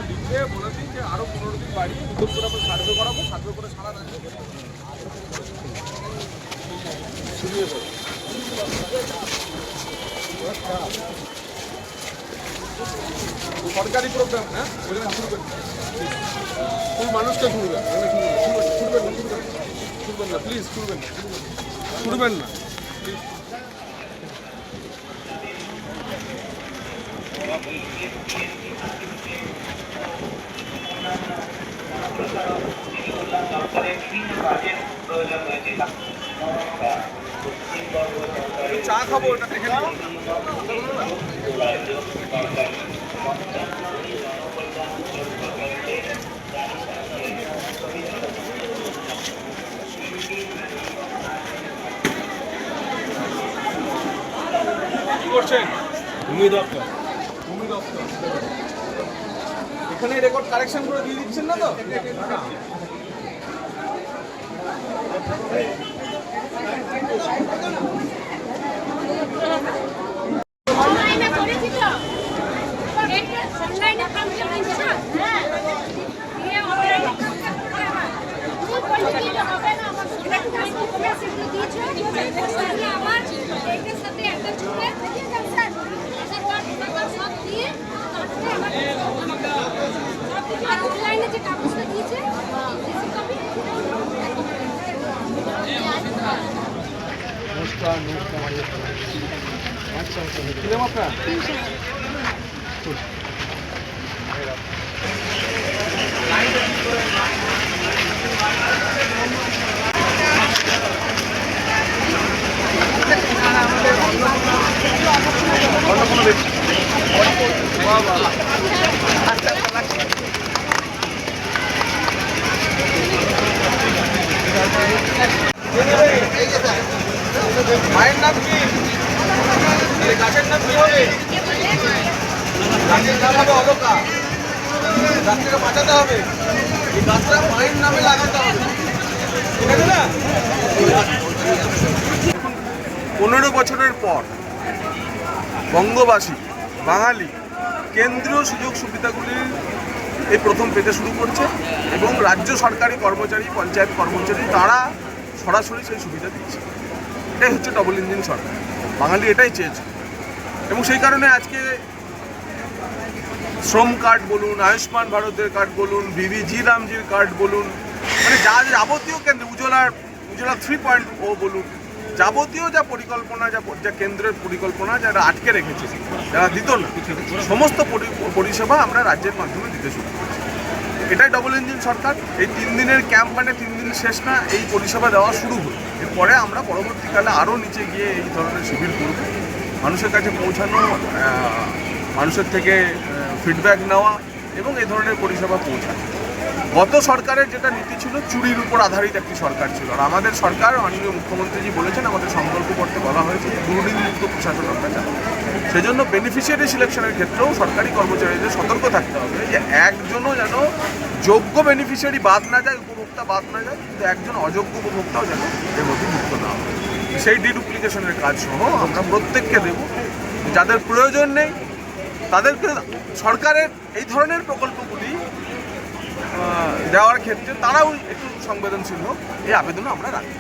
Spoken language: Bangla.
লিখে বলে দিন যে আরো 15 দিন বাড়ি নতুন করে আমরা সার্ভে করাবো, সার্ভে করে সারা রাজ্যে শুনিয়ে দেবো। সরকারি প্রোগ্রাম, হ্যাঁ, ওইখানে শুনবেন, কোন মানুষকে শুনবেন, শুনবেন না প্লিজ, শুনবেন না প্লিজ। চা খাবো, ওটা দেখে নিও। কি করছেন? ভূমি দপ্তর। এখানে রেকর্ড কারেকশন করে দিয়ে দিচ্ছেন না তো? মায়ের নাম কি? গাছের নাম কি হবে? গাছের নাম হবে অলকা। গাছটাকে বাঁচাতে হবে, এই গাছটা মায়ের নামে লাগাতে হবে, ঠিক আছে না? 15 বছরের পর বঙ্গবাসী বাঙালি কেন্দ্রীয় সুযোগ সুবিধাগুলির এই প্রথম পেতে শুরু করছে এবং রাজ্য সরকারি কর্মচারী, পঞ্চায়েত কর্মচারী তারা সরাসরি সেই সুবিধা দিচ্ছে। এটাই হচ্ছে ডবল ইঞ্জিন সরকার, বাঙালি এটাই চেয়েছে। এবং সেই কারণে আজকে শ্রম কার্ড বলুন, আয়ুষ্মান ভারতের কার্ড বলুন, বিবিজি রামজির কার্ড বলুন, মানে যা যাবতীয় কেন্দ্র, উজ্জ্বলা 3.0 বলুন, যাবতীয় যা পরিকল্পনা, যা কেন্দ্রের পরিকল্পনা যারা আটকে রেখেছে, যারা দিত না, সমস্ত পরিষেবা আমরা রাজ্যের মাধ্যমে দিতে শুরু করেছি। এটাই ডবল ইঞ্জিন সরকার। এই 3 দিনের ক্যাম্প মানে 3 দিন শেষ না, এই পরিষেবা দেওয়া শুরু হলো। এরপরে আমরা পরবর্তীকালে আরও নিচে গিয়ে এই ধরনের শিবির করব, মানুষের কাছে পৌঁছানো, মানুষের থেকে ফিডব্যাক নেওয়া এবং এই ধরনের পরিষেবা পৌঁছানো। গত সরকারের যেটা নীতি ছিল, চুরির উপর আধারিত একটি সরকার ছিল, আর আমাদের সরকার, মাননীয় মুখ্যমন্ত্রীজি বলেছেন, আমাদের সংকল্প করতে বলা হয়েছে দুর্নীতিমুক্ত প্রশাসন আমরা চাই। সেজন্য বেনিফিশিয়ারি সিলেকশনের ক্ষেত্রেও সরকারি কর্মচারীদের সতর্ক থাকতে হবে যে একজনও যেন যোগ্য বেনিফিশিয়ারি বাদ না যায়, উপভোক্তা বাদ না যায়, কিন্তু একজন অযোগ্য উপভোক্তাও যেন এর মধ্যে যুক্ত না হয়। সেই ডিডুপ্লিকেশনের কাজ সহ আমরা প্রত্যেককে দেব। যাদের প্রয়োজন নেই তাদেরকে সরকারের এই ধরনের প্রকল্পগুলি দেওয়ার ক্ষেত্রে তারাও একটু সংবেদনশীল হোক, এই আবেদনও আমরা রাখি।